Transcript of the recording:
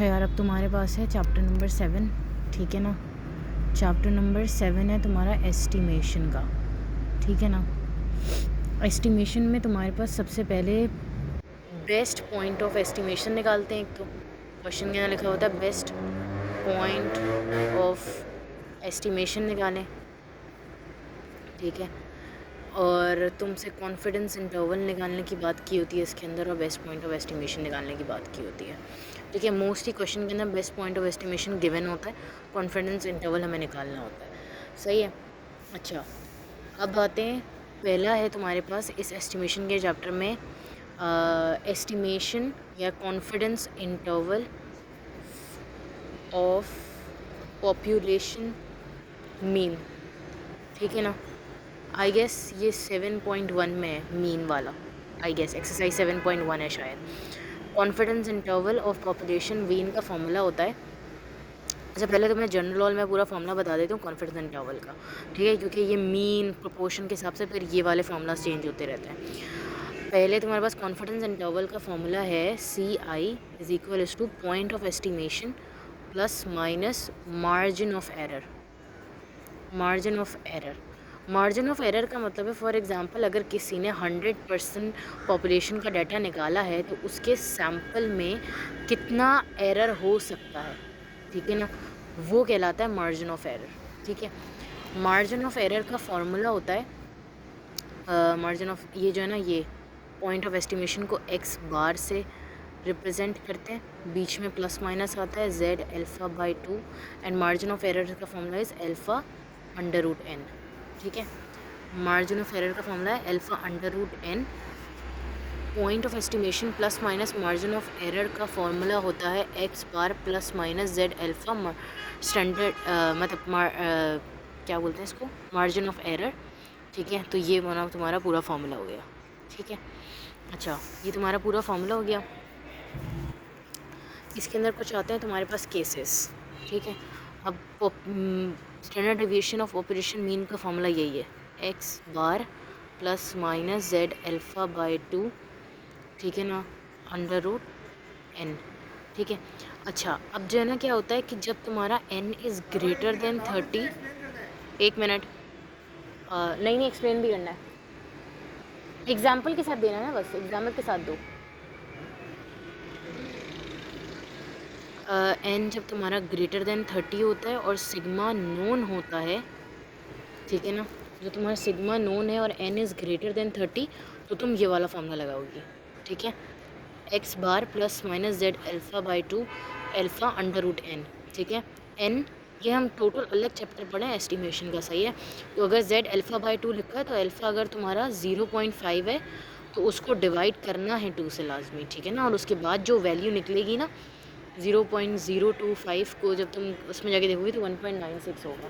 अच्छा यार, अब तुम्हारे पास है चैप्टर नंबर 7, ठीक है ना। चैप्टर नंबर 7 है तुम्हारा एस्टिमेशन का, ठीक है ना। एस्टिमेशन में तुम्हारे पास सबसे पहले बेस्ट पॉइंट ऑफ एस्टिमेशन निकालते हैं। एक तो क्वेश्चन के अंदर लिखा होता है बेस्ट पॉइंट ऑफ एस्टिमेशन निकालें, ठीक है। और तुमसे कॉन्फिडेंस इंटरवल निकालने की बात की होती है इसके अंदर, और बेस्ट पॉइंट ऑफ एस्टिमेशन निकालने की बात की होती है, ठीक है। मोस्टली क्वेश्चन के अंदर best point of estimation given होता है, कॉन्फिडेंस इंटरवल हमें निकालना होता है, सही है। अच्छा, अब आते हैं, पहला है तुम्हारे पास इस एस्टिमेशन के चैप्टर में एस्टिमेशन या confidence interval of population mean, ठीक है ना। आई गेस ये 7.1 में है मीन वाला, आई गेस एक्सरसाइज 7.1 है शायद। Confidence interval of population mean का फॉर्मूला होता है। अच्छा, पहले तो मैं जनरल ऑल में पूरा फॉर्मूला बता देती हूँ कॉन्फिडेंस इंटरवल का, ठीक है, क्योंकि ये मीन प्रोपोर्शन के हिसाब से फिर ये वाले फार्मूलाज चेंज होते रहते हैं। पहले तुम्हारे पास कॉन्फिडेंस इंटरवल का फॉर्मूला है CI is equal two point of estimation plus minus margin of error. Margin of error, margin of error का मतलब है, फॉर एग्जांपल अगर किसी ने 100% पॉपुलेशन का डाटा निकाला है तो उसके सैंपल में कितना एरर हो सकता है, ठीक है ना, वो कहलाता है मार्जिन ऑफ एरर, ठीक है। मार्जिन ऑफ एरर का फॉर्मूला होता है मार्जिन ऑफ, ये जो है ना, ये पॉइंट ऑफ एस्टिमेशन को x बार से रिप्रेजेंट करते हैं, बीच में प्लस माइनस आता है z alpha by 2, and margin of error का formula is alpha under root n, ठीक है। मार्जिन ऑफ एरर का फॉर्मूला है alpha under root n। Point of estimation plus minus margin of error का formula होता है x बार plus minus z alpha standard मतलब क्या बोलते हैं इसको, मार्जिन ऑफ एरर, ठीक है। तो ये बना तुम्हारा पूरा फॉर्मूला हो गया, ठीक है। अच्छा, ये तुम्हारा पूरा फॉर्मूला हो गया। इसके अंदर कुछ आते हैं तुम्हारे पास केसेस, ठीक है। अब standard deviation of operation mean का फॉर्मूला यही है, x bar plus minus z alpha by 2, ठीक है ना, अंडर रूट n, ठीक है। अच्छा, अब जो है ना, क्या होता है कि जब तुम्हारा n इज़ ग्रेटर देन 30, एक मिनट, नहीं एक्सप्लेन भी करना है, एग्जाम्पल के साथ देना है ना, बस एग्जाम्पल के साथ दो। n जब तुम्हारा ग्रेटर देन 30 होता है और सिग्मा नोन होता है, ठीक है ना, जो तुम्हारा सिग्मा नोन है और n इज़ ग्रेटर देन 30, तो तुम ये वाला फॉर्मूला लगाओगी, ठीक है। x bar plus minus z alpha by 2 alpha under root n, ठीक है। n ये हम टोटल अलग चैप्टर पढ़े हैं एस्टिमेशन का, सही है। तो अगर z अल्फ़ा बाई 2 लिखा है तो अल्फ़ा अगर तुम्हारा 0.5 है तो उसको डिवाइड करना है 2 से लाजमी, ठीक है ना, और उसके बाद जो वैल्यू निकलेगी ना 0.025 को जब तुम उसमें जाके देखोगे तो 1.96 होगा,